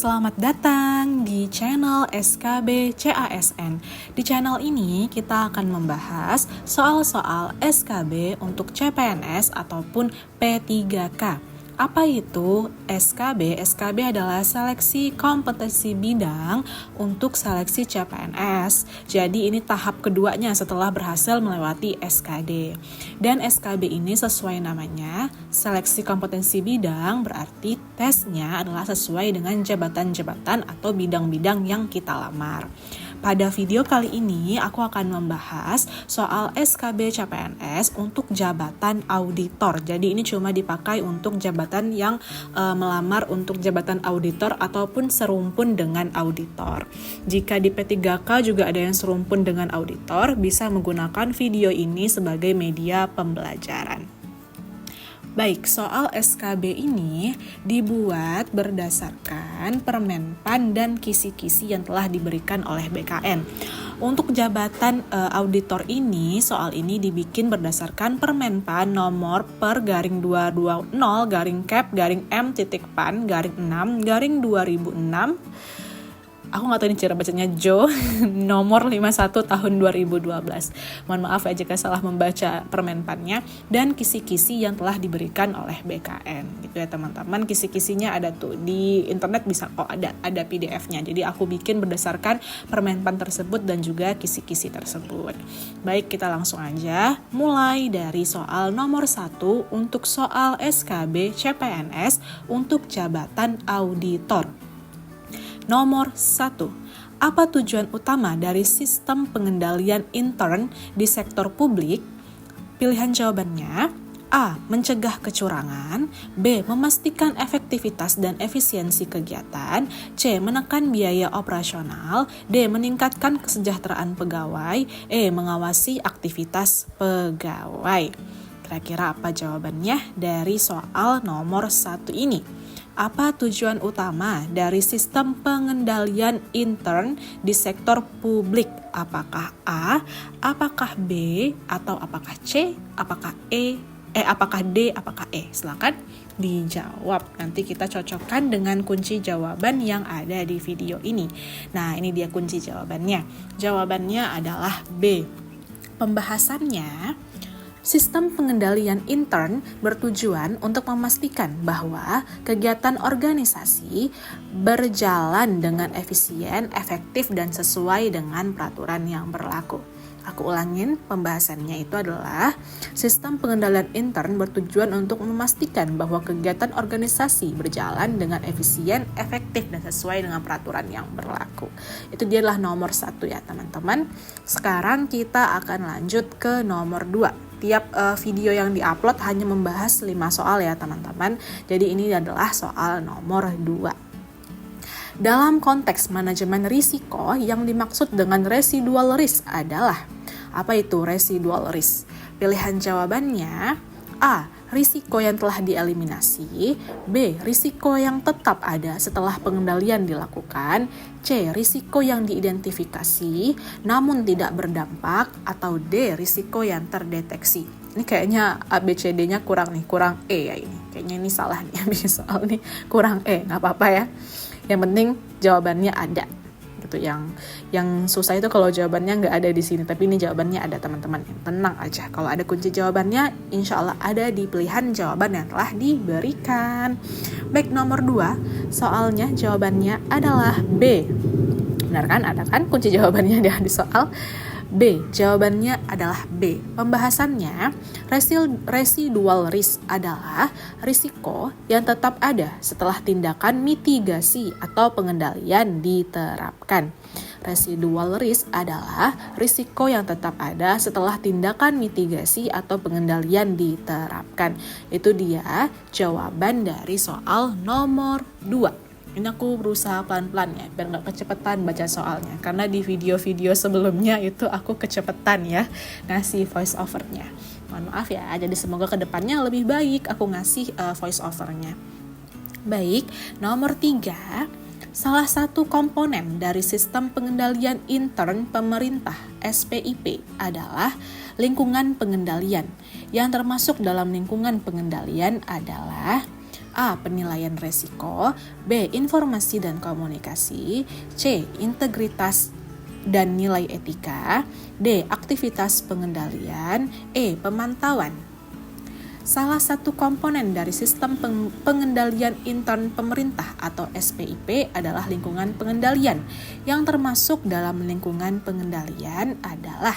Selamat datang di channel SKB CASN. Di channel ini kita akan membahas soal-soal SKB untuk CPNS ataupun P3K. Apa itu SKB? SKB adalah seleksi kompetensi bidang untuk seleksi CPNS. Jadi ini tahap keduanya setelah berhasil melewati SKD. Dan SKB ini sesuai namanya, seleksi kompetensi bidang, berarti tesnya adalah sesuai dengan jabatan-jabatan atau bidang-bidang yang kita lamar. Pada video kali ini aku akan membahas soal SKB CPNS untuk jabatan auditor. Jadi ini cuma dipakai untuk jabatan yang melamar untuk jabatan auditor ataupun serumpun dengan auditor. Jika di P3K juga ada yang serumpun dengan auditor, bisa menggunakan video ini sebagai media pembelajaran. Baik, soal SKB ini dibuat berdasarkan Permenpan dan kisi-kisi yang telah diberikan oleh BKN. Untuk jabatan auditor ini, soal ini dibikin berdasarkan Permenpan nomor per garing 220 garing cap garing M.pan garing 6 garing 2006. Aku nggak tahu ini cara bacanya Jo, nomor 51 tahun 2012. Mohon maaf ya jika salah membaca permenpannya, dan kisi-kisi yang telah diberikan oleh BKN. Gitu ya teman-teman, kisi-kisinya ada tuh di internet, bisa kok ada PDF-nya. Jadi aku bikin berdasarkan permenpan tersebut dan juga kisi-kisi tersebut. Baik, kita langsung aja mulai dari soal nomor 1 untuk soal SKB CPNS untuk jabatan auditor. Nomor 1. Apa tujuan utama dari sistem pengendalian intern di sektor publik? Pilihan jawabannya: A. Mencegah kecurangan. B. Memastikan efektivitas dan efisiensi kegiatan. C. Menekan biaya operasional. D. Meningkatkan kesejahteraan pegawai. E. Mengawasi aktivitas pegawai. Kira-kira apa jawabannya dari soal nomor 1 ini? Apa tujuan utama dari sistem pengendalian intern di sektor publik? Apakah A, apakah B, atau apakah C, apakah apakah D, apakah E? Silakan dijawab. Nanti kita cocokkan dengan kunci jawaban yang ada di video ini. Nah, ini dia kunci jawabannya. Jawabannya adalah B. Pembahasannya, sistem pengendalian intern bertujuan untuk memastikan bahwa kegiatan organisasi berjalan dengan efisien, efektif, dan sesuai dengan peraturan yang berlaku. Aku ulangin, pembahasannya itu adalah sistem pengendalian intern bertujuan untuk memastikan bahwa kegiatan organisasi berjalan dengan efisien, efektif, dan sesuai dengan peraturan yang berlaku. Itu dia adalah nomor 1 ya teman-teman. Sekarang kita akan lanjut ke nomor 2. Tiap video yang diupload hanya membahas 5 soal ya teman-teman. Jadi ini adalah soal nomor 2. Dalam konteks manajemen risiko, yang dimaksud dengan residual risk adalah, apa itu residual risk? Pilihan jawabannya: A. Risiko yang telah dieliminasi. B. Risiko yang tetap ada setelah pengendalian dilakukan. C. Risiko yang diidentifikasi namun tidak berdampak. Atau D. Risiko yang terdeteksi. Ini kayaknya ABCD-nya kurang E ya ini. Kayaknya ini salah nih, soal nih kurang E, nggak apa-apa ya. Yang penting jawabannya ada. Gitu. Yang susah itu kalau jawabannya nggak ada di sini, tapi ini jawabannya ada teman-teman. Tenang aja, kalau ada kunci jawabannya insya Allah ada di pilihan jawaban yang telah diberikan. Baik, nomor 2 soalnya jawabannya adalah B. Benar kan? Ada kan kunci jawabannya di soal B. Jawabannya adalah B. Pembahasannya, residual risk adalah risiko yang tetap ada setelah tindakan mitigasi atau pengendalian diterapkan. Residual risk adalah risiko yang tetap ada setelah tindakan mitigasi atau pengendalian diterapkan. Itu dia jawaban dari soal nomor 2. Ini aku berusaha pelan-pelan ya, biar gak kecepatan baca soalnya. Karena di video-video sebelumnya itu aku kecepatan ya, ngasih voice overnya. Mohon maaf ya, jadi semoga kedepannya lebih baik aku ngasih voice overnya. Baik, nomor 3. Salah satu komponen dari sistem pengendalian intern pemerintah SPIP adalah lingkungan pengendalian. Yang termasuk dalam lingkungan pengendalian adalah A. Penilaian resiko, B. Informasi dan komunikasi, C. Integritas dan nilai etika, D. Aktivitas pengendalian, E. Pemantauan. Salah satu komponen dari sistem pengendalian intern pemerintah atau SPIP adalah lingkungan pengendalian. Yang termasuk dalam lingkungan pengendalian adalah,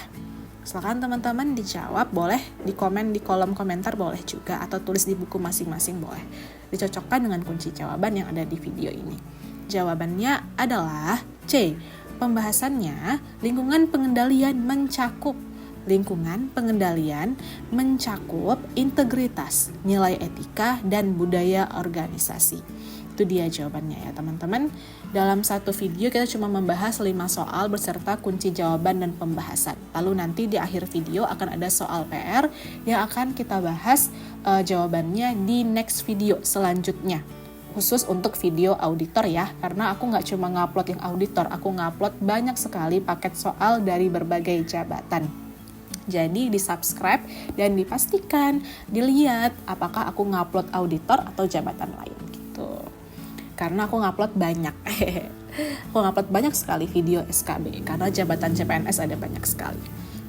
silakan teman-teman dijawab, boleh di komen di kolom komentar, boleh juga, atau tulis di buku masing-masing boleh. Dicocokkan dengan kunci jawaban yang ada di video ini. Jawabannya adalah C. Pembahasannya, lingkungan pengendalian mencakup integritas, nilai etika, dan budaya organisasi. Itu dia jawabannya ya teman-teman. Dalam satu video kita cuma membahas 5 soal beserta kunci jawaban dan pembahasan. Lalu nanti di akhir video akan ada soal PR yang akan kita bahas jawabannya di next video selanjutnya. Khusus untuk video auditor ya, karena aku nggak cuma ngupload yang auditor, aku ngupload banyak sekali paket soal dari berbagai jabatan. Jadi di subscribe dan dipastikan dilihat apakah aku ngupload auditor atau jabatan lain gitu. Karena aku ngupload banyak. Aku ngupload banyak sekali video SKB karena jabatan CPNS ada banyak sekali.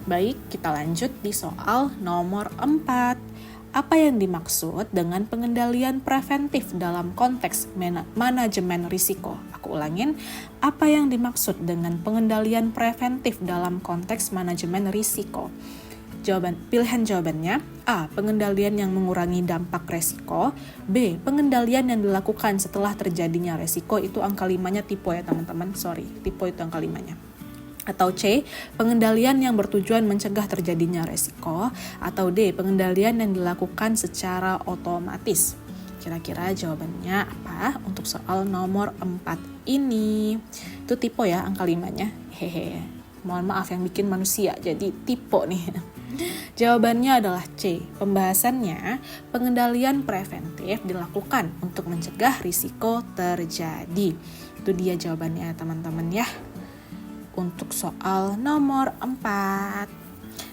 Baik, kita lanjut di soal nomor 4. Apa yang dimaksud dengan pengendalian preventif dalam konteks manajemen risiko? Aku ulangin, apa yang dimaksud dengan pengendalian preventif dalam konteks manajemen risiko? Pilihan jawabannya, A. Pengendalian yang mengurangi dampak resiko, B. Pengendalian yang dilakukan setelah terjadinya resiko. Itu angka 5-nya typo ya teman-teman, typo itu angka 5-nya. Atau C. Pengendalian yang bertujuan mencegah terjadinya resiko, atau D. Pengendalian yang dilakukan secara otomatis. Kira-kira jawabannya apa untuk soal nomor 4 ini? Itu typo ya angka 5-nya. Mohon maaf yang bikin manusia jadi typo nih. Jawabannya adalah C. Pembahasannya, pengendalian preventif dilakukan untuk mencegah risiko terjadi. Itu dia jawabannya teman-teman ya. Untuk soal nomor 4.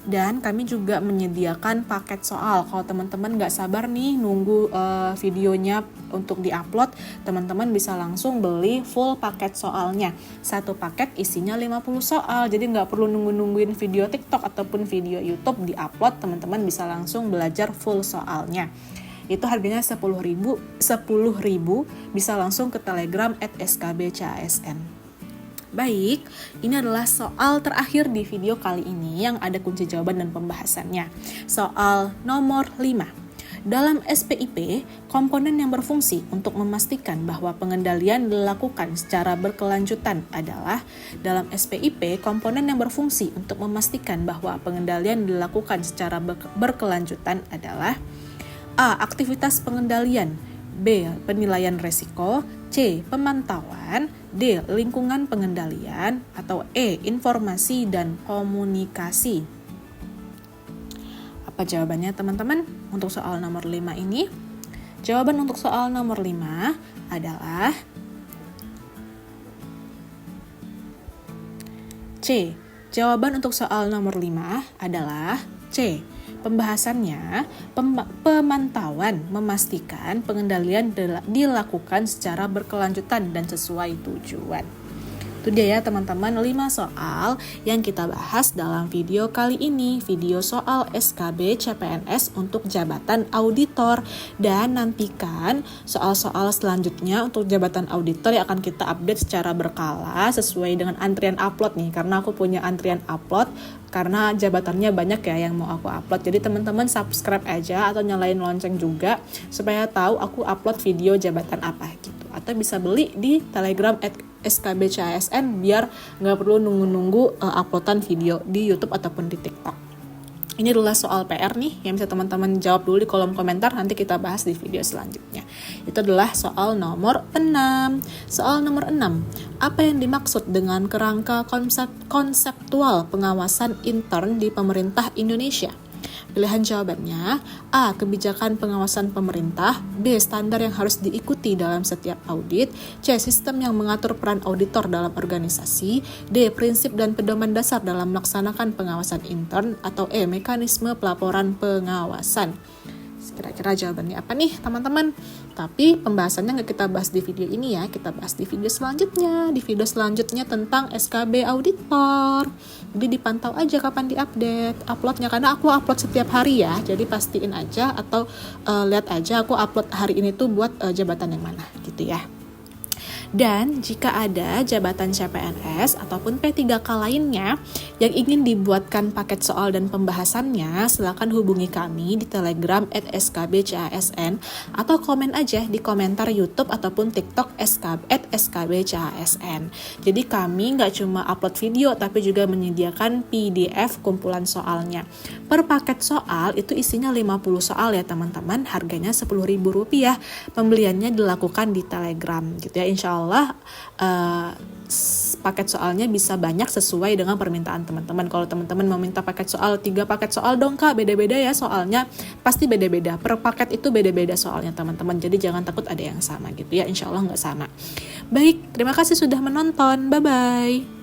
Dan kami juga menyediakan paket soal. Kalau teman-teman gak sabar nih nunggu videonya untuk diupload, teman-teman bisa langsung beli full paket soalnya. Satu paket isinya 50 soal, jadi gak perlu nungguin video TikTok ataupun video YouTube diupload, teman-teman bisa langsung belajar full soalnya. Itu harganya 10.000, bisa langsung ke Telegram @skbcasn. Baik, ini adalah soal terakhir di video kali ini yang ada kunci jawaban dan pembahasannya. Soal nomor 5. Dalam SPIP, komponen yang berfungsi untuk memastikan bahwa pengendalian dilakukan secara berkelanjutan adalah, dalam SPIP, komponen yang berfungsi untuk memastikan bahwa pengendalian dilakukan secara berkelanjutan adalah A. Aktivitas pengendalian, B. Penilaian resiko, C. Pemantauan, D. Lingkungan pengendalian, atau E. Informasi dan komunikasi. Apa jawabannya teman-teman untuk soal nomor 5 ini? Jawaban untuk soal nomor 5 adalah C. Jawaban untuk soal nomor 5 adalah C. Pembahasannya, pemantauan memastikan pengendalian dilakukan secara berkelanjutan dan sesuai tujuan. Itu dia ya teman-teman 5 soal yang kita bahas dalam video kali ini, video soal SKB CPNS untuk jabatan auditor. Dan nantikan soal-soal selanjutnya untuk jabatan auditor yang akan kita update secara berkala sesuai dengan antrian upload nih, karena aku punya antrian upload karena jabatannya banyak ya yang mau aku upload. Jadi teman-teman subscribe aja atau nyalain lonceng juga supaya tahu aku upload video jabatan apa gitu. Atau bisa beli di Telegram @skbcasn biar nggak perlu nunggu-nunggu uploadan video di YouTube ataupun di TikTok. Ini adalah soal PR nih yang bisa teman-teman jawab dulu di kolom komentar, nanti kita bahas di video selanjutnya. Itu adalah soal nomor 6. Soal nomor 6. Apa yang dimaksud dengan kerangka konseptual pengawasan intern di pemerintah Indonesia? Pilihan jawabannya, A. Kebijakan pengawasan pemerintah, B. Standar yang harus diikuti dalam setiap audit, C. Sistem yang mengatur peran auditor dalam organisasi, D. Prinsip dan pedoman dasar dalam melaksanakan pengawasan intern, atau E. Mekanisme pelaporan pengawasan. Kira-kira jawabannya apa nih teman-teman? Tapi pembahasannya nggak kita bahas di video ini ya, kita bahas di video selanjutnya. Di video selanjutnya tentang SKB auditor. Jadi dipantau aja kapan diupdate uploadnya, karena aku upload setiap hari ya. Jadi pastiin aja atau lihat aja aku upload hari ini tuh buat jabatan yang mana gitu ya. Dan jika ada jabatan CPNS ataupun P3K lainnya yang ingin dibuatkan paket soal dan pembahasannya, silakan hubungi kami di Telegram @skbcasn atau komen aja di komentar YouTube ataupun TikTok @skbcasn. Jadi kami nggak cuma upload video tapi juga menyediakan PDF kumpulan soalnya. Per paket soal itu isinya 50 soal ya teman-teman, harganya Rp10.000. Pembeliannya dilakukan di Telegram gitu ya. Insya Allah paket soalnya bisa banyak sesuai dengan permintaan teman-teman. Kalau teman-teman mau minta paket soal 3 paket soal dong kak, beda-beda ya soalnya, pasti beda-beda. Per paket itu beda-beda soalnya teman-teman. Jadi jangan takut ada yang sama gitu ya, insya Allah nggak sama. Baik, terima kasih sudah menonton. Bye-bye.